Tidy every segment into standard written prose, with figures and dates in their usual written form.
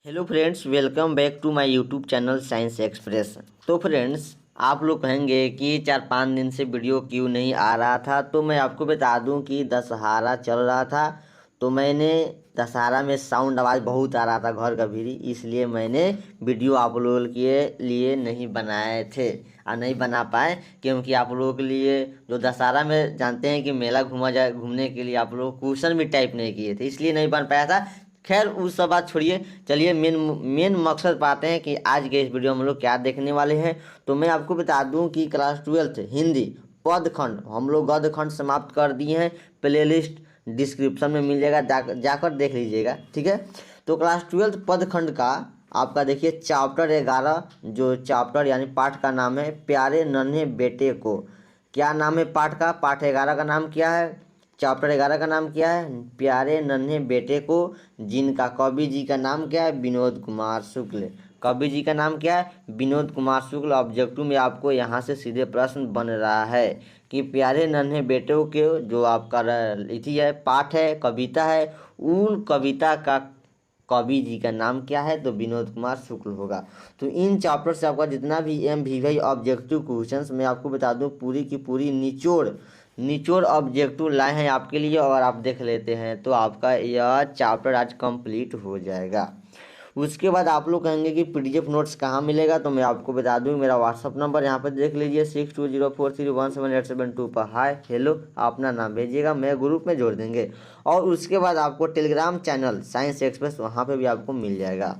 Hello friends, welcome back to my YouTube channel Science Express. तो friends, आप लोग कहेंगे कि 4-5 दिन से वीडियो क्यों नहीं आ रहा था। तो मैं आपको बता दूं कि दशहरा चल रहा था, तो मैंने दशहरा में साउंड आवाज़ बहुत आ रहा था घर का भी, इसलिए मैंने वीडियो आप लोगों के लिए नहीं बनाए थे और नहीं बना पाए। क्योंकि आप लोगों के लिए जो दशहरा में जानते हैं कि मेला घूमा जाए, घूमने के लिए आप लोग क्वेश्चन भी टाइप नहीं किए थे, इसलिए नहीं बन पाया था। खैर उस सब बात छोड़िए, चलिए मेन मकसद पाते हैं कि आज के इस वीडियो में हम लोग क्या देखने वाले हैं। तो मैं आपको बता दूं कि क्लास 12th हिंदी पदखंड हम लोग गद्यखंड समाप्त कर दिए हैं। प्लेलिस्ट डिस्क्रिप्शन में मिल जाएगा, जाकर देख लीजिएगा, ठीक है। तो क्लास 12th पदखंड का आपका देखिए चैप्टर 11, जो चैप्टर यानी पाठ का नाम है प्यारे नन्हे बेटे को। क्या नाम है पाठ का? पाठ 11 का नाम क्या है? चैप्टर 11 का नाम क्या है? प्यारे नन्हे बेटे को, जिनका कवि जी का नाम क्या है? विनोद कुमार शुक्ल। कवि जी का नाम क्या है? विनोद कुमार शुक्ल। ऑब्जेक्टिव में आपको यहाँ से सीधे प्रश्न बन रहा है कि प्यारे नन्हे बेटों के जो आपका इति है, पाठ है, कविता है, उन कविता का कवि जी का नाम क्या है? तो विनोद कुमार शुक्ल होगा। तो इन चैप्टर से आपका जितना भी MVV ऑब्जेक्टिव क्वेश्चंस मैं आपको बता दूं, पूरी की पूरी निचोड़ ऑब्जेक्टिव लाए हैं आपके लिए, और आप देख लेते हैं तो आपका यह चैप्टर आज कंप्लीट हो जाएगा। उसके बाद आप लोग कहेंगे कि PDF नोट्स कहाँ मिलेगा, तो मैं आपको बता दूं मेरा व्हाट्सअप नंबर यहाँ पर देख लीजिए 6204317872 पर हाय हेलो अपना नाम भेजिएगा, मैं ग्रुप में जोड़ देंगे। और उसके बाद आपको टेलीग्राम चैनल साइंस एक्सप्रेस वहाँ पे भी आपको मिल जाएगा।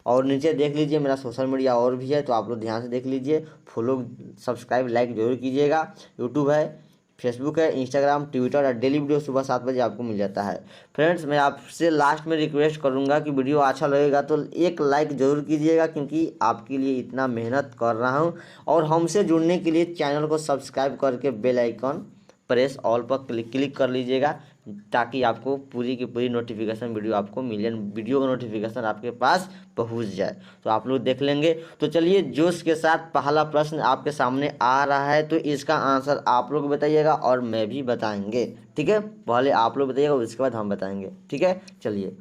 और नीचे देख लीजिए मेरा सोशल मीडिया और भी है, तो आप लोग ध्यान से देख लीजिए, फॉलो सब्सक्राइब लाइक जरूर कीजिएगा। यूट्यूब है, फेसबुक है, इंस्टाग्राम, ट्विटर और डेली वीडियो सुबह 7 बजे आपको मिल जाता है। फ्रेंड्स, मैं आपसे लास्ट में रिक्वेस्ट करूंगा कि वीडियो अच्छा लगेगा तो एक लाइक ज़रूर कीजिएगा, क्योंकि आपके लिए इतना मेहनत कर रहा हूं। और हमसे जुड़ने के लिए चैनल को सब्सक्राइब करके बेल आइकन प्रेस ऑल पर क्लिक कर लीजिएगा, ताकि आपको पूरी की पूरी नोटिफिकेशन वीडियो आपको मिले, वीडियो का नोटिफिकेशन आपके पास पहुंच जाए। तो आप लोग देख लेंगे। तो चलिए जोश के साथ पहला प्रश्न आपके सामने आ रहा है, तो इसका आंसर आप लोग बताइएगा और मैं भी बताएंगे, ठीक है। पहले आप लोग बताइएगा, उसके बाद हम बताएंगे, ठीक है। चलिए,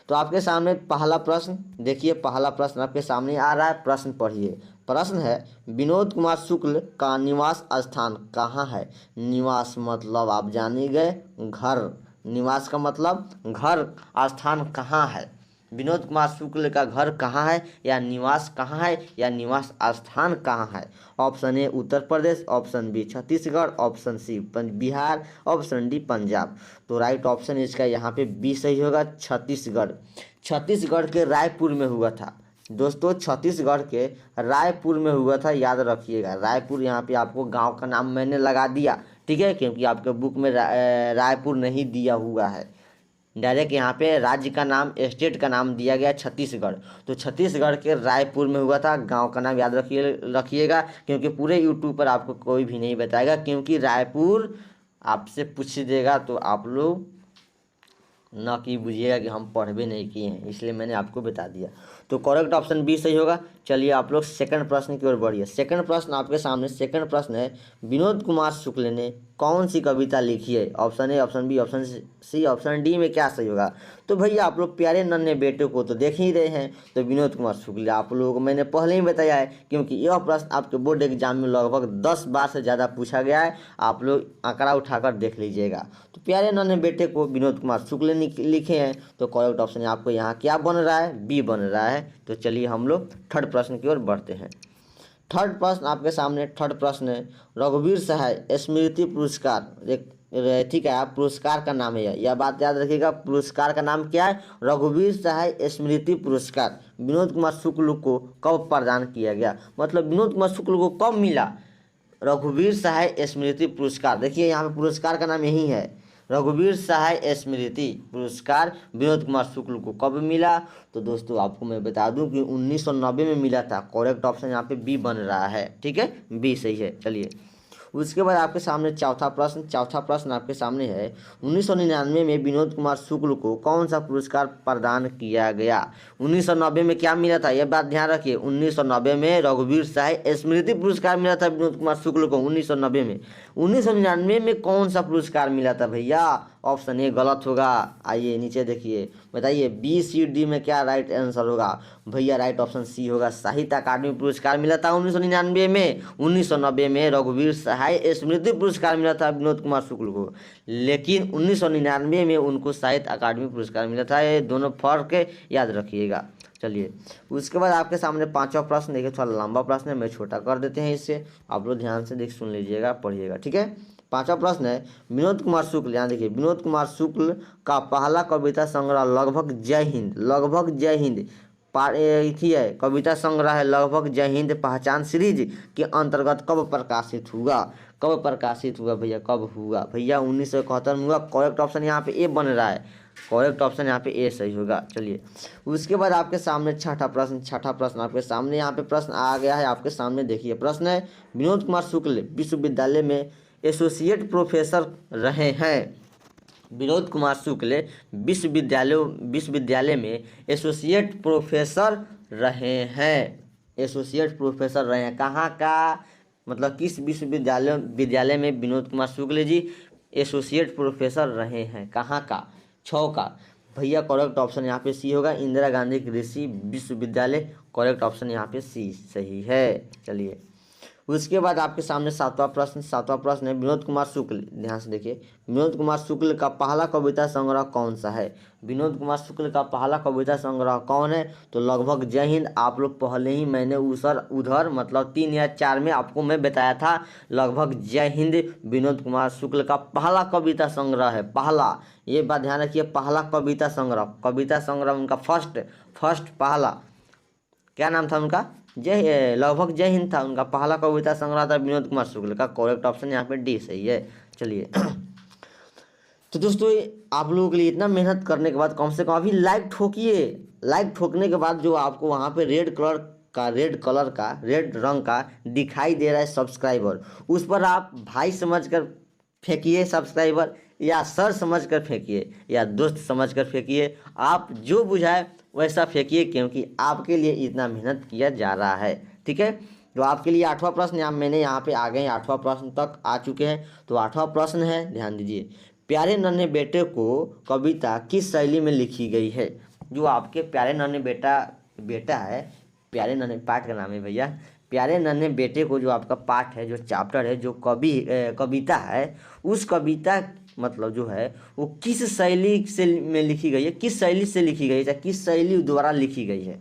तो आपके सामने पहला प्रश्न देखिए, पहला प्रश्न आपके सामने आ रहा है, प्रश्न पढ़िए। प्रश्न है, विनोद कुमार शुक्ल का निवास स्थान कहाँ है? निवास मतलब आप जाने गए घर, निवास का मतलब घर, स्थान कहाँ है? विनोद कुमार शुक्ल का घर कहाँ है, या निवास कहाँ है, या निवास स्थान कहाँ है? Option A Uttar Pradesh, option B Chhattisgarh, option C Bihar, option D Punjab. तो राइट ऑप्शन इसका यहाँ पे बी सही होगा, छत्तीसगढ़। छत्तीसगढ़ के रायपुर में हुआ था दोस्तों, छत्तीसगढ़ के रायपुर में हुआ था, याद रखिएगा। रायपुर यहाँ पे आपको गांव का नाम मैंने लगा दिया, ठीक है, क्योंकि आपके बुक में रायपुर नहीं दिया हुआ है। डायरेक्ट यहाँ पे राज्य का नाम, स्टेट का नाम दिया गया छत्तीसगढ़। तो छत्तीसगढ़ के रायपुर में हुआ था। गांव का नाम याद रखिएगा, क्योंकि पूरे यूट्यूब पर आपको कोई भी नहीं बताएगा, क्योंकि रायपुर आपसे पूछ देगा तो आप लोग ना कि बुझिएगा कि हम पढ़ भी नहीं किए हैं, इसलिए मैंने आपको बता दिया। तो करेक्ट ऑप्शन बी सही होगा। चलिए आप लोग सेकंड प्रश्न की ओर बढ़िए। सेकंड प्रश्न आपके सामने, सेकंड प्रश्न है, विनोद कुमार शुक्ल ने कौन सी कविता लिखी है? Option A, option B, option C, option D में क्या सही होगा? तो भैया आप लोग प्यारे नन्हे बेटे को तो देख ही रहे हैं, तो विनोद कुमार शुक्ल आप लोगों को मैंने पहले ही बताया है, क्योंकि यह प्रश्न आपके बोर्ड एग्जाम में लगभग 10 बार से ज़्यादा पूछा गया है। आप लोग आंकड़ा उठाकर देख लीजिएगा। तो प्यारे नन्हे बेटे को विनोद कुमार शुक्ल ने लिखे हैं, तो करेक्ट ऑप्शन आपको यहाँ क्या बन रहा है? बी बन रहा है। तो चलिए हम लोग थर्ड प्रश्न की ओर बढ़ते हैं। थर्ड प्रश्न आपके सामने, थर्ड प्रश्न है, रघुवीर सहाय स्मृति पुरस्कार, एक ठीक है, आप पुरस्कार का नाम है, यह बात याद रखिएगा। पुरस्कार का नाम क्या है? रघुवीर सहाय स्मृति पुरस्कार विनोद कुमार शुक्ल को कब प्रदान किया गया? मतलब विनोद कुमार शुक्ल को कब मिला रघुवीर सहाय स्मृति पुरस्कार? देखिए यहाँ पे पुरस्कार का नाम यही है, रघुवीर सहाय स्मृति पुरस्कार विनोद कुमार शुक्ल को कब मिला? तो दोस्तों आपको मैं बता दूं कि 1990 में मिला था। करेक्ट ऑप्शन यहाँ पे बी बन रहा है, ठीक है, बी सही है। चलिए उसके बाद आपके सामने चौथा प्रश्न, चौथा प्रश्न आपके सामने है, 1999 में विनोद कुमार शुक्ल को कौन सा पुरस्कार प्रदान किया गया? 1990 में क्या मिला था, यह बात ध्यान रखिए। 1990 में रघुवीर सहाय स्मृति पुरस्कार मिला था विनोद कुमार शुक्ल को 1990 में। 1999 में कौन सा पुरस्कार मिला था भैया? ऑप्शन ए गलत होगा। आइए नीचे देखिए, बताइए बी सी डी में क्या राइट आंसर होगा। भैया राइट ऑप्शन सी होगा। साहित्य अकादमी पुरस्कार मिला था 1999 में। 1990 में रघुवीर सहाय स्मृति पुरस्कार मिला था विनोद कुमार शुक्ल को, लेकिन 1999 में उनको साहित्य अकादमी पुरस्कार मिला था। ये दोनों फर्क याद रखिएगा। चलिए उसके बाद आपके सामने पांचवा प्रश्न देखिए, थोड़ा लंबा प्रश्न है, मैं छोटा कर देते हैं इससे, आप लोग ध्यान से देख सुन लीजिएगा, पढ़िएगा, ठीक है। पांचवा प्रश्न है, विनोद कुमार शुक्ल, यहाँ देखिए विनोद कुमार शुक्ल का पहला कविता संग्रह लगभग जय हिंद, लगभग जय हिंद थी है कविता संग्रह है लगभग जय हिंद पहचान सीरीज के अंतर्गत कब प्रकाशित हुआ। कब प्रकाशित हुआ भैया, कब हुआ भैया 1971 में हुआ। करेक्ट ऑप्शन यहाँ पे ए बन रहा है, करेक्ट ऑप्शन यहाँ पे ए सही होगा। चलिए उसके बाद आपके सामने छठा प्रश्न आपके सामने यहाँ पे प्रश्न आ गया है आपके सामने, देखिए प्रश्न है, विनोद कुमार शुक्ल विश्वविद्यालय में एसोसिएट प्रोफेसर रहे हैं। विनोद कुमार शुक्ल विश्वविद्यालय में एसोसिएट प्रोफेसर रहे हैं। एसोसिएट प्रोफेसर रहे हैं कहाँ का, मतलब किस विद्यालय में विनोद कुमार शुक्ल जी एसोसिएट प्रोफेसर रहे हैं, कहाँ का। 6 का भैया करेक्ट ऑप्शन यहाँ पे सी होगा, इंदिरा गांधी कृषि विश्वविद्यालय, करेक्ट ऑप्शन यहाँ पे सी सही है। चलिए उसके बाद आपके सामने सातवां प्रश्न है, विनोद कुमार शुक्ल, ध्यान से देखिए, विनोद कुमार शुक्ल का पहला कविता संग्रह कौन सा है। विनोद कुमार शुक्ल का पहला कविता संग्रह कौन है, तो लगभग जय हिंद। आप लोग पहले ही मैंने उधर मतलब 3 या 4 में आपको मैं बताया था, लगभग जय हिंद विनोद कुमार शुक्ल का पहला कविता संग्रह है, पहला, ये बात ध्यान रखिए, पहला कविता संग्रह उनका फर्स्ट पहला, क्या नाम था उनका, लगभग जय हिंद था उनका पहला कविता संग्रह था विनोद कुमार शुक्ल का, करेक्ट ऑप्शन यहाँ पे डी सही है। चलिए तो दोस्तों आप लोगों के लिए इतना मेहनत करने के बाद कम से कम अभी लाइक ठोकिए, लाइक ठोकने के बाद जो आपको वहाँ पे रेड रंग का दिखाई दे रहा है सब्सक्राइबर, उस पर आप भाई समझकर फेंकिए सब्सक्राइबर, या सर समझकर फेंकिए, या दोस्त समझकर फेंकिए, आप जो बुझाए वैसा फेंकिए, क्योंकि आपके लिए इतना मेहनत किया जा रहा है, ठीक है। तो आपके लिए 8वां प्रश्न मैंने यहाँ पे आ गए, 8वां प्रश्न तक आ चुके हैं। तो 8वां प्रश्न है, ध्यान दीजिए, प्यारे नन्हे बेटे को कविता किस शैली में लिखी गई है। जो आपके प्यारे नन्हे बेटा है, प्यारे नन्हे पाठ का नाम है भैया, प्यारे नन्हे बेटे को जो आपका पाठ है, जो चैप्टर है, जो कविता है, उस कविता मतलब जो है वो किस शैली से में लिखी गई है, किस शैली से लिखी गई है, किस शैली द्वारा लिखी गई है।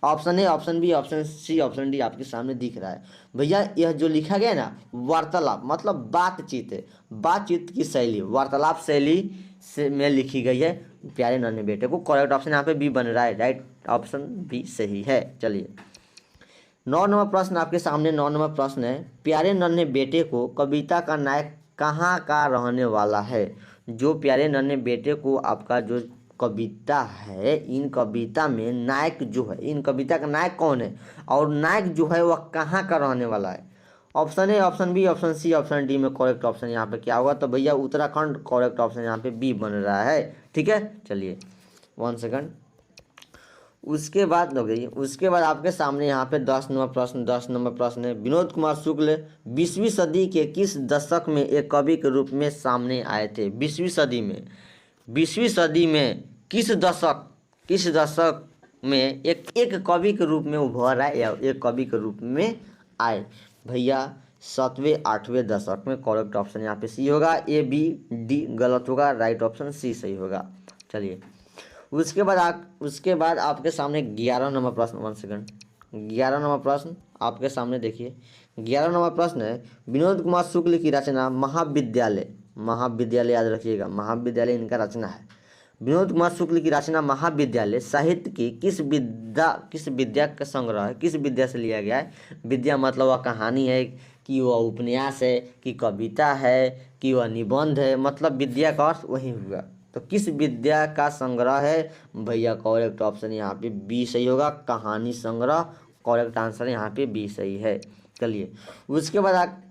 Option A, option B, option C, option D आपके सामने दिख रहा है भैया। यह जो लिखा गया है ना, वार्तालाप मतलब बातचीत है, बातचीत की शैली, वार्तालाप शैली से में लिखी गई है प्यारे नन्हे बेटे को, करेक्ट ऑप्शन यहाँ पे बी बन रहा है, राइट ऑप्शन बी सही है। चलिए 9 नंबर प्रश्न आपके सामने, 9 नंबर प्रश्न है, प्यारे नन्हे बेटे को कविता का नायक कहाँ का रहने वाला है। जो प्यारे नन्हे बेटे को आपका जो कविता है, इन कविता में नायक जो है, इन कविता का नायक कौन है, और नायक जो है वह कहाँ का रहने वाला है। Option A, option B, option C, option D में करेक्ट ऑप्शन यहाँ पे क्या होगा, तो भैया उत्तराखंड, करेक्ट ऑप्शन यहाँ पे बी बन रहा है, ठीक है। चलिए 1 सेकंड। उसके बाद हो गई, उसके बाद आपके सामने यहाँ पे 10 नंबर प्रश्न है, विनोद कुमार शुक्ल 20वीं सदी के किस दशक में एक कवि के रूप में सामने आए थे। 20वीं सदी में किस दशक में एक कवि के रूप में उभर आए, या एक कवि के रूप में आए भैया 7वें 8वें दशक में, करेक्ट ऑप्शन यहाँ पे सी होगा, ए बी डी गलत होगा, राइट ऑप्शन सी सही होगा। चलिए उसके बाद आपके सामने 11 नंबर प्रश्न, 1 सेकंड, 11 नंबर प्रश्न आपके सामने देखिए, 11 नंबर प्रश्न है, विनोद कुमार शुक्ल की रचना महाविद्यालय याद रखिएगा, महाविद्यालय इनका रचना है। विनोद कुमार शुक्ल की रचना महाविद्यालय साहित्य की किस विद्या का संग्रह है, किस विद्या से लिया गया है। विद्या मतलब वह कहानी है, कि वह उपन्यास है, कि कविता है, कि वह निबंध है, मतलब विद्या का अर्थ वही हुआ। तो किस विद्या का संग्रह है भैया, करेक्ट ऑप्शन यहाँ पे बी सही होगा, कहानी संग्रह, करेक्ट आंसर यहाँ पे बी सही है। चलिए उसके बाद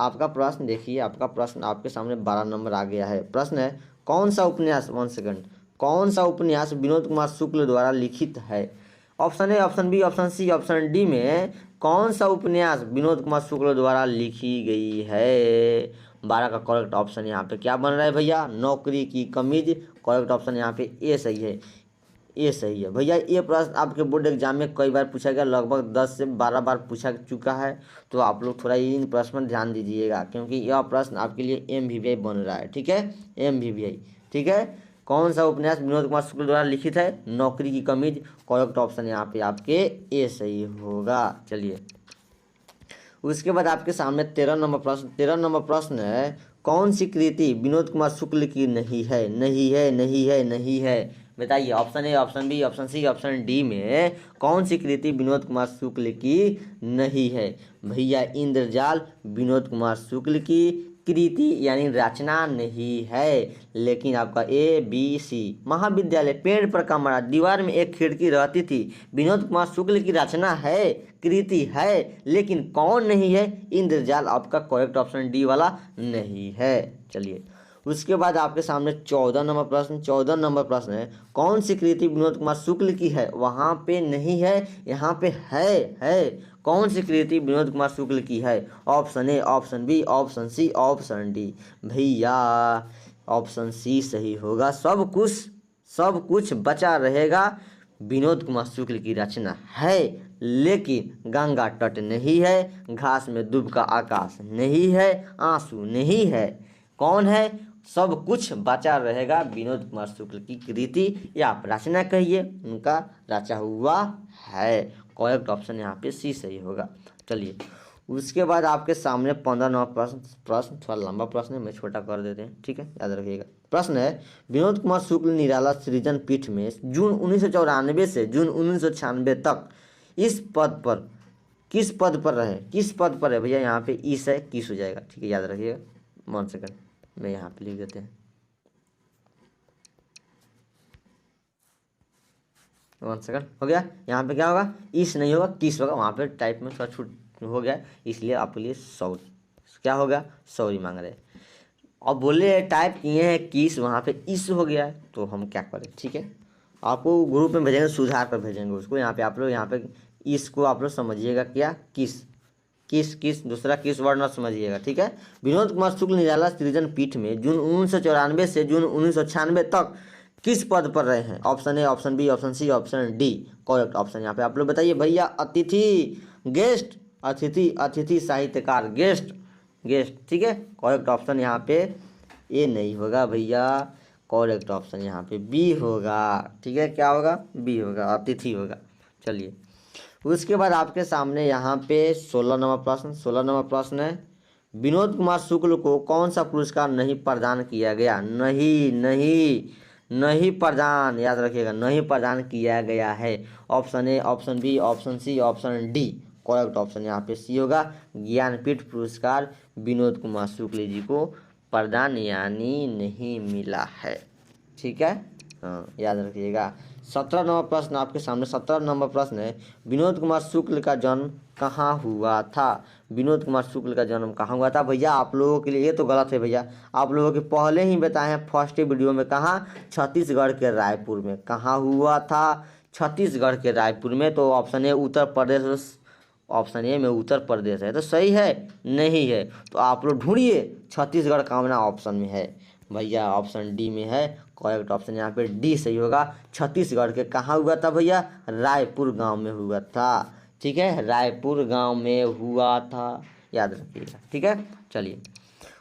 आपका प्रश्न देखिए, आपका प्रश्न आपके सामने 12 नंबर आ गया है। प्रश्न है, कौन सा उपन्यास, 1 सेकंड, कौन सा उपन्यास विनोद कुमार शुक्ल द्वारा लिखित है। Option A, option B, option C, option D में कौन सा उपन्यास विनोद कुमार शुक्ल द्वारा लिखी गई है। 12 का करेक्ट ऑप्शन यहाँ पे क्या बन रहा है भैया, नौकरी की कमीज। करेक्ट ऑप्शन यहाँ पे ए सही है, ये सही है भैया। ये प्रश्न आपके बोर्ड एग्जाम में कई बार पूछा गया, लगभग 10 से 12 बार पूछा चुका है। तो आप लोग थोड़ा इन प्रश्न पर ध्यान दीजिएगा, क्योंकि यह प्रश्न आपके लिए MVVI बन रहा है। ठीक है, MVVI। ठीक है, कौन सा उपन्यास विनोद कुमार शुक्ल द्वारा लिखित है, नौकरी की कमीज। करेक्ट ऑप्शन यहाँ पे आपके ए सही होगा। चलिए, उसके बाद आपके सामने 13 नंबर प्रश्न। 13 नंबर प्रश्न है, कौन सी कृति विनोद कुमार शुक्ल की नहीं है, नहीं है, नहीं है, नहीं है। बताइए, option A, option B, option C, option D में कौन सी कृति विनोद कुमार शुक्ल की नहीं है। भैया, इंद्रजाल विनोद कुमार शुक्ल की कृति यानी रचना नहीं है, लेकिन आपका ABC। महाविद्यालय, पेड़ पर कमरा, दीवार में एक खिड़की रहती थी, विनोद कुमार शुक्ल की रचना है, कृति है, लेकिन कौन नहीं है, इंद्रजाल। आपका करेक्ट ऑप्शन डी वाला नहीं है। चलिए, उसके बाद आपके सामने 14 नंबर प्रश्न। 14 नंबर प्रश्न है, कौन सी कृति विनोद कुमार शुक्ल की है, वहाँ पे नहीं है, यहाँ पे है। कौन सी कृति विनोद कुमार शुक्ल की है, option A, option B, option C, option D. भैया, ऑप्शन सी सही होगा। सब कुछ बचा रहेगा, विनोद कुमार शुक्ल की रचना है, लेकिन गंगा तट नहीं है, घास में डूब का आकाश नहीं है, आंसू नहीं है। कौन है, सब कुछ बचा रहेगा, विनोद कुमार शुक्ल की कृति या आप रचना कहिए, उनका रचा हुआ है। करेक्ट ऑप्शन यहाँ पे सी सही होगा। चलिए, उसके बाद आपके सामने 15 नंबर प्रश्न थोड़ा लंबा प्रश्न है, मैं छोटा कर देते हैं। ठीक है, याद रखिएगा। प्रश्न है, विनोद कुमार शुक्ल निराला सृजन पीठ में जून 1994 से जून 1996 तक इस पद पर किस पद पर रहे, किस पद पर है भैया। यहाँ पे इस है, किस हो जाएगा। ठीक है, याद रखिएगा। 1 सेकंड, मैं यहाँ पे लिख देते हैं। 1 सेकंड हो गया। यहाँ पे क्या होगा, इस नहीं होगा, किस होगा। वहाँ पे टाइप में थोड़ा छूट हो गया, इसलिए आपके लिए सॉरी। क्या होगा, सॉरी मांग रहे। और बोले टाइप किए हैं किस, वहाँ पे इस हो गया है, तो हम क्या करें। ठीक है, आपको ग्रुप में भेजेंगे, सुधार कर भेजेंगे उसको। यहाँ पे आप लोग यहाँ पे इसको आप लोग समझिएगा, क्या किस दूसरा किस वर्ड ना समझिएगा। ठीक है, विनोद कुमार शुक्ल निराला सृजन पीठ में जून 1994 से जून 1996 तक किस पद पर रहे हैं, option A, option B, option C, option D. Correct option यहाँ पे आप लोग बताइए भैया। अतिथि, गेस्ट, अतिथि साहित्यकार, गेस्ट। ठीक है, करेक्ट ऑप्शन यहाँ पे ए नहीं होगा भैया, करेक्ट ऑप्शन यहाँ पे बी होगा। ठीक है, क्या होगा, बी होगा, अतिथि होगा। चलिए, उसके बाद आपके सामने यहाँ पे 16 नंबर प्रश्न। 16 नंबर प्रश्न है, विनोद कुमार शुक्ल को कौन सा पुरस्कार नहीं प्रदान किया गया। नहीं प्रदान, याद रखिएगा, नहीं प्रदान किया गया है। Option A, option B, option C, option D. Correct option यहाँ पे सी होगा। ज्ञानपीठ पुरस्कार विनोद कुमार शुक्ल जी को प्रदान यानी नहीं मिला है। ठीक है, हाँ, याद रखिएगा। 17 नंबर प्रश्न आपके सामने। 17 नंबर प्रश्न है, विनोद कुमार शुक्ल का जन्म कहाँ हुआ था। विनोद कुमार शुक्ल का जन्म कहाँ हुआ था भैया। आप लोगों के लिए ये तो गलत है भैया, आप लोगों के पहले ही बताए हैं फर्स्ट वीडियो में। कहाँ, छत्तीसगढ़ के रायपुर में। कहाँ हुआ था, छत्तीसगढ़ के रायपुर में। तो option A Uttar Pradesh, option A में उत्तर प्रदेश है, तो सही है नहीं है, तो आप लोग ढूंढिए, छत्तीसगढ़ कामना ऑप्शन में है भैया, ऑप्शन डी में है। करेक्ट ऑप्शन यहाँ पे डी सही होगा। छत्तीसगढ़ के कहाँ हुआ था भैया, रायपुर गांव में हुआ था। ठीक है, रायपुर गांव में हुआ था, याद रखिएगा। ठीक है, चलिए,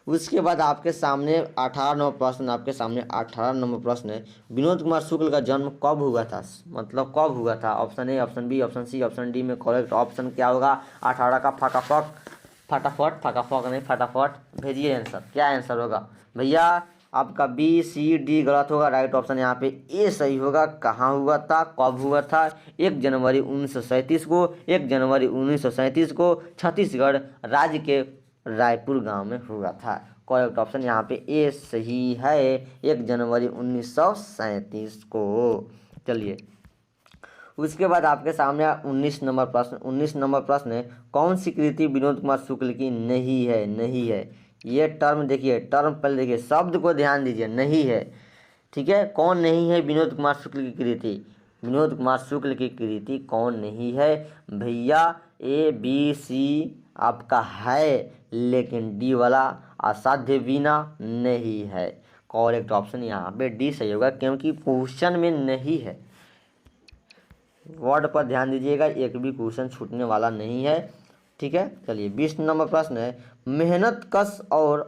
उसके बाद आपके सामने 18 नंबर प्रश्न। आपके सामने 18 नंबर प्रश्न है, विनोद कुमार शुक्ल का जन्म कब हुआ था, मतलब कब हुआ था। Option A, option B, option C, option D में करेक्ट ऑप्शन क्या होगा। 18 का फटाफट भेजिए आंसर। क्या आंसर होगा भैया, आपका बी, सी, डी गलत होगा। राइट ऑप्शन यहाँ पे ए सही होगा। कहाँ हुआ था, कब हुआ था, 1 जनवरी 1937 को। 1 जनवरी 1937 को छत्तीसगढ़ राज्य के रायपुर गांव में हुआ था। करेक्ट ऑप्शन यहाँ पे ए सही है, 1 जनवरी 1937 को। चलिए, उसके बाद आपके सामने 19 नंबर प्रश्न। 19 नंबर प्रश्न है, कौन सी कृति विनोद कुमार शुक्ल की नहीं है। ये टर्म देखिए, टर्म पहले देखिए, शब्द को ध्यान दीजिए, नहीं है। ठीक है, कौन नहीं है विनोद कुमार शुक्ल की कृति। विनोद कुमार शुक्ल की कृति कौन नहीं है भैया। ABC आपका है, लेकिन डी वाला असाध्य बिना नहीं है। करेक्ट ऑप्शन यहाँ पे डी सही होगा, क्योंकि क्वेश्चन में नहीं है। वर्ड पर ध्यान दीजिएगा, एक भी क्वेश्चन छूटने वाला नहीं है। ठीक है, चलिए 20 नंबर प्रश्न है, मेहनत कश और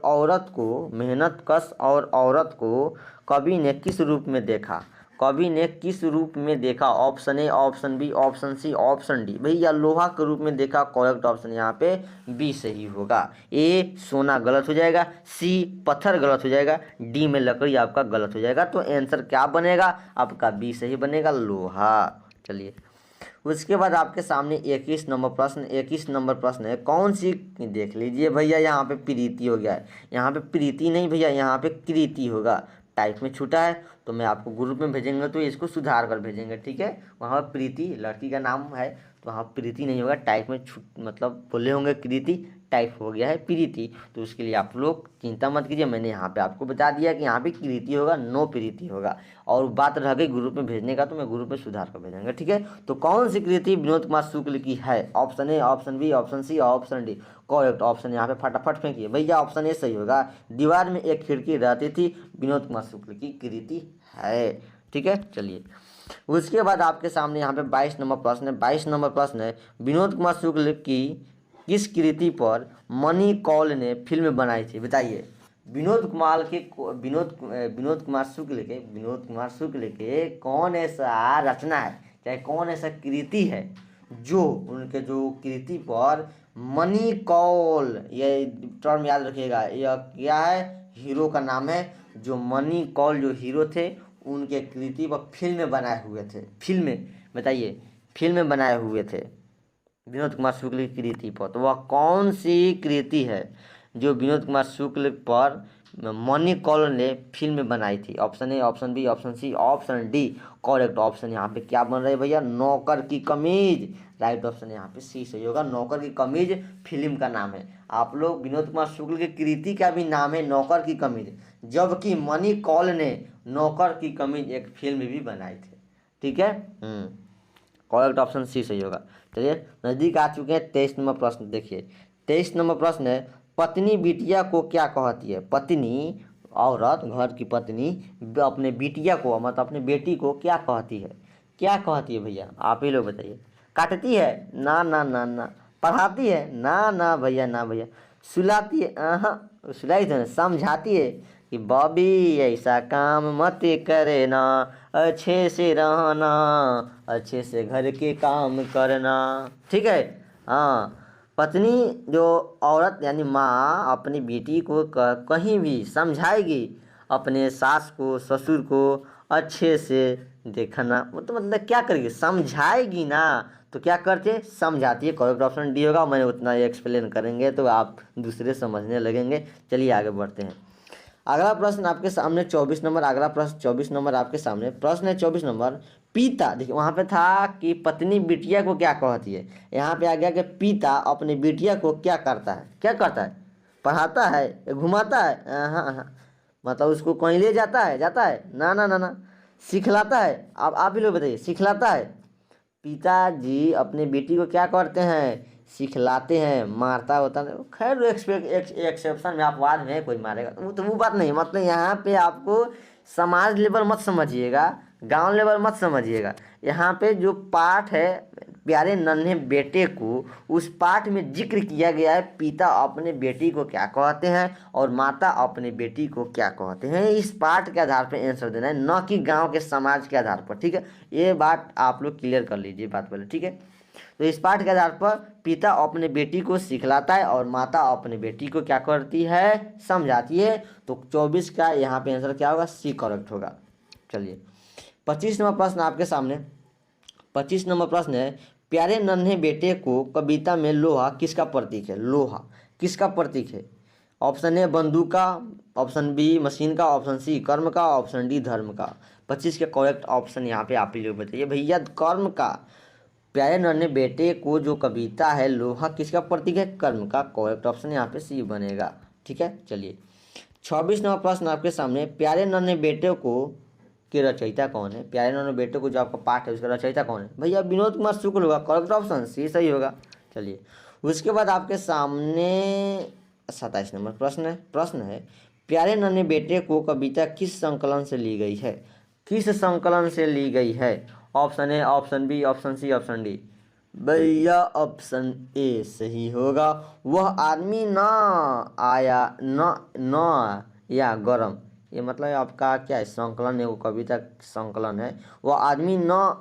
औरत को कवि ने किस रूप में देखा? कवि ने किस रूप में देखा? Option A, option B, option C, option D. भैया लोहा के रूप में देखा, करेक्ट ऑप्शन यहाँ पे बी सही होगा। ए सोना गलत हो जाएगा, सी पत्थर गलत हो जाएगा, डी में लकड़ी आपका गलत हो जाएगा। तो आंसर क्या बनेगा आपका? बी सही बनेगा, लोहा। चलिए उसके बाद आपके सामने 21 नंबर प्रश्न है, कौन सी, देख लीजिए भैया यहाँ पे प्रीति हो गया है, यहाँ पे प्रीति नहीं भैया, यहाँ पे कृति होगा। टाइप में छूटा है तो मैं आपको ग्रुप में भेजेंगे तो इसको सुधार कर भेजेंगे। ठीक है, वहाँ पर प्रीति लड़की का नाम है तो वहाँ प्रीति नहीं होगा, टाइप में मतलब बोले होंगे कृति, टाइप हो गया है प्रीति। तो उसके लिए आप लोग चिंता मत कीजिए, मैंने यहाँ पे आपको बता दिया कि यहाँ पे कृति होगा, नो प्रीति होगा। और बात रह गई ग्रुप में भेजने का, तो मैं ग्रुप में सुधार कर भेजेंगे। ठीक है, तो कौन सी कृति विनोद कुमार शुक्ल की है? Option A, option B, option C, option D. Correct option यहाँ पे फटाफट फेंकिए भैया, ऑप्शन ए सही होगा। दीवार में एक खिड़की रहती थी, विनोद कुमार शुक्ल की कृति है। ठीक है, चलिए उसके बाद आपके सामने यहाँ पे 22 नंबर प्रश्न है। 22 नंबर प्रश्न है, विनोद कुमार शुक्ल की किस कृति पर मनी कौल ने फिल्म बनाई थी? बताइए। विनोद कुमार शुक्ल के कौन ऐसा रचना है, चाहे कौन ऐसा कृति है जो उनके जो कृति पर मनी कौल, ये टर्म याद रखिएगा, यह क्या है? हीरो का नाम है। जो मनी कौल जो हीरो थे उनके कृति पर फिल्म बनाए हुए थे। फिल्म, बताइए, फिल्म बनाए हुए थे विनोद कुमार शुक्ल की कृति पर। तो वह कौन सी कृति है जो विनोद कुमार शुक्ल पर मनी कौल ने फिल्म बनाई थी? Option A, option B, option C, option D. Correct option यहाँ पे क्या बन रहा है भैया? नौकर की कमीज। राइट ऑप्शन यहाँ पे सी सही होगा, नौकर की कमीज फिल्म का नाम है। आप लोग, विनोद कुमार शुक्ल की कृति का भी नाम है नौकर की कमीज, जबकि मनी कौल ने नौकर की कमीज एक फिल्म भी बनाई थी। ठीक है, करेक्ट ऑप्शन सी सही होगा। चलिए नज़दीक आ चुके हैं 23 नंबर प्रश्न। देखिए 23 नंबर प्रश्न है, पत्नी बिटिया को क्या कहती है? पत्नी, औरत, घर की पत्नी अपने बिटिया को, मतलब अपने बेटी को क्या कहती है? क्या कहती है भैया? आप ही लोग बताइए। काटती है? ना ना ना ना। पढ़ाती है? ना ना भैया, ना भैया। सुलाती है? हाँ सुलाई तो। समझाती है कि बॉबी ऐसा काम मत करे ना, अच्छे से रहना, अच्छे से घर के काम करना। ठीक है, हाँ। पत्नी जो औरत यानी माँ अपनी बेटी को कहीं भी समझाएगी, अपने सास को, ससुर को अच्छे से देखना, तो मतलब क्या करेगी? समझाएगी ना, तो क्या करते? समझाती है। करेक्ट ऑप्शन डी होगा। मैं उतना एक्सप्लेन करेंगे तो आप दूसरे समझने लगेंगे। चलिए आगे बढ़ते हैं। अगला प्रश्न आपके सामने 24 नंबर, अगला प्रश्न 24 नंबर आपके सामने। प्रश्न है 24 नंबर, पिता, देखिए वहाँ पे था कि पत्नी बिटिया को क्या कहती है, यहाँ पे आ गया कि पिता अपनी बिटिया को क्या करता है? क्या करता है? पढ़ाता है, घुमाता है? हाँ हाँ, मतलब उसको कहीं ले जाता है? ना ना ना ना। सिखलाता है? अब आप ही लोग बताइए, सिखलाता है? पिताजी अपने बेटी को क्या करते हैं? सिखलाते हैं। मारता होता नहीं, खैर एक्सेप्शन में अपवाद में कोई मारेगा तो वो बात नहीं। मतलब यहाँ पे आपको समाज लेवल मत समझिएगा, गांव लेवल मत समझिएगा। यहाँ पे जो पाठ है प्यारे नन्हे बेटे को, उस पाठ में जिक्र किया गया है पिता अपने बेटी को क्या कहते हैं और माता अपने बेटी को क्या कहते हैं। इस पाठ के आधार पर आंसर देना है, न कि गांव के समाज के आधार पर। ठीक है, ये बात आप लोग क्लियर कर लीजिए बात पहले। ठीक है, तो इस पाठ के आधार पर पिता अपने बेटी को सिखलाता है और माता अपने बेटी को क्या करती है? समझाती है। तो 24 का यहाँ पे आंसर क्या होगा? सी करेक्ट होगा। चलिए 25 नंबर प्रश्न आपके सामने। 25 नंबर प्रश्न है, प्यारे नन्हे बेटे को कविता में लोहा किसका प्रतीक है? लोहा किसका प्रतीक है? ऑप्शन ए बंदूक का, ऑप्शन बी मशीन का, ऑप्शन सी कर्म का, ऑप्शन डी धर्म का। 25 का करेक्ट ऑप्शन यहाँ पे आप ही लोग बताइए भैया। कर्म का। प्यारे नन्हे बेटे को जो कविता है लोहा किसका प्रतीक है? कर्म का। करेक्ट ऑप्शन यहाँ पे सी बनेगा। ठीक है, चलिए 26 नंबर प्रश्न आपके सामने, प्यारे नन्हे बेटे को के रचयिता कौन है? प्यारे नन्हे बेटे को जो आपका पाठ है उसका रचयिता कौन है? भैया विनोद कुमार शुक्ल होगा। करेक्ट ऑप्शन सी सही होगा। चलिए उसके बाद आपके सामने 27 नंबर प्रश्न है प्यारे नन्हे बेटे को कविता किस संकलन से ली गई है? किस संकलन से ली गई है? Option A, option B, option C, option D. भैया ऑप्शन ए सही होगा। वह आदमी ना आया न या गरम, ये मतलब आपका क्या है, संकलन है, वो कविता संकलन है। वह आदमी न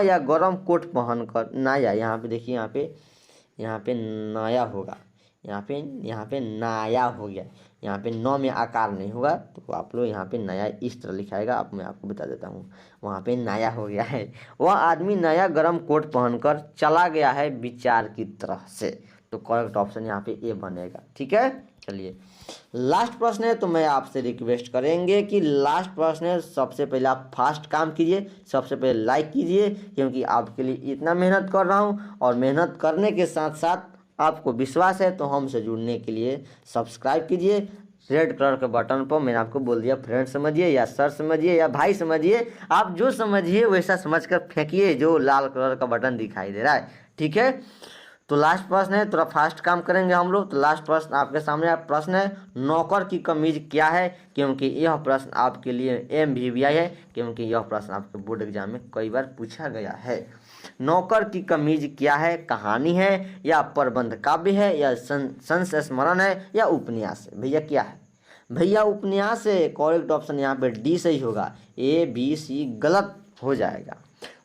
या गरम कोट पहनकर नाया, यहाँ पे देखिए, यहाँ पे नाया होगा, यहाँ पे नाया हो गया, यहाँ पे न में आकार नहीं होगा, तो आप लोग यहाँ पे नया इस तरह लिखाएगा। अब मैं आपको बता देता हूँ, वहाँ पे नया हो गया है। वह आदमी नया गरम कोट पहनकर चला गया है विचार की तरह से, तो करेक्ट ऑप्शन यहाँ पे ए बनेगा। ठीक है, चलिए लास्ट प्रश्न है, तो मैं आपसे रिक्वेस्ट करेंगे कि लास्ट प्रश्न है, सबसे पहले आप फास्ट काम कीजिए, सबसे पहले लाइक कीजिए, क्योंकि आपके लिए इतना मेहनत कर रहा हूँ, और मेहनत करने के साथ साथ आपको विश्वास है तो हमसे जुड़ने के लिए सब्सक्राइब कीजिए। रेड कलर के बटन पर मैंने आपको बोल दिया, फ्रेंड समझिए या सर समझिए या भाई समझिए, आप जो समझिए वैसा समझकर फेंकिए जो लाल कलर का बटन दिखाई दे रहा है। ठीक है, तो लास्ट प्रश्न है, थोड़ा फास्ट काम करेंगे हम लोग। तो लास्ट प्रश्न आपके सामने प्रश्न है, नौकर की कमीज क्या है? क्योंकि यह प्रश्न आपके लिए MVVI है, क्योंकि यह प्रश्न आपके बोर्ड एग्जाम में कई बार पूछा गया है। नौकर की कमीज क्या है? कहानी है या प्रबंध काव्य है या संस्मरण है या उपन्यास है? भैया क्या है? भैया उपन्यास है। करेक्ट ऑप्शन यहाँ पे डी सही होगा, ABC गलत हो जाएगा।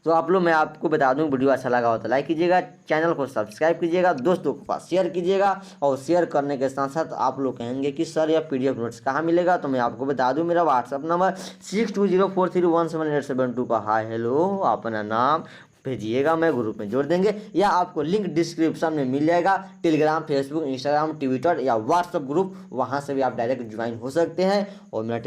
तो आप लोग, मैं आपको बता दूं, वीडियो अच्छा लगा हो तो लाइक कीजिएगा, चैनल को सब्सक्राइब कीजिएगा, दोस्तों के पास शेयर कीजिएगा, और शेयर करने के साथ साथ आप लोग कहेंगे कि सर यह PDF नोट्स कहाँ मिलेगा, तो मैं आपको बता दूं, मेरा व्हाट्सअप नंबर 6204317872 का हाय हेलो अपना नाम भेजिएगा, मैं ग्रुप में जोड़ देंगे, या आपको लिंक डिस्क्रिप्शन में मिल जाएगा, टेलीग्राम, फेसबुक, इंस्टाग्राम, ट्विटर या व्हाट्सअप ग्रुप, वहां से भी आप डायरेक्ट ज्वाइन हो सकते हैं। और मेरा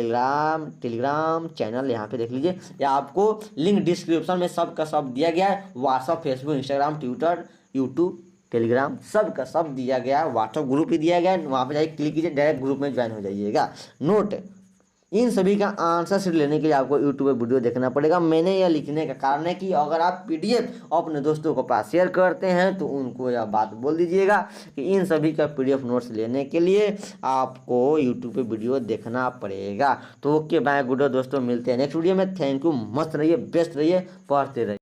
टेलीग्राम चैनल यहाँ पे देख लीजिए, या आपको लिंक डिस्क्रिप्शन में सब का सब दिया गया है, WhatsApp, Facebook, Instagram, Twitter, YouTube, Telegram, सब का सब दिया गया है, व्हाट्सअप ग्रुप भी दिया गया है, वहाँ पे जाके क्लिक कीजिए, डायरेक्ट ग्रुप में ज्वाइन हो जाइएगा। नोट, इन सभी का आंसर शीट लेने के लिए आपको यूट्यूब पे वीडियो देखना पड़ेगा। मैंने यह लिखने का कारण है कि अगर आप PDF अपने दोस्तों को पास शेयर करते हैं तो उनको यह बात बोल दीजिएगा कि इन सभी का PDF नोट्स लेने के लिए आपको यूट्यूब पे वीडियो देखना पड़ेगा। तो ओके बाय, गुड दोस्तों, मिलते हैं नेक्स्ट वीडियो में। थैंक यू, मस्त रहिए, बेस्ट रहिए, पढ़ते रहिए।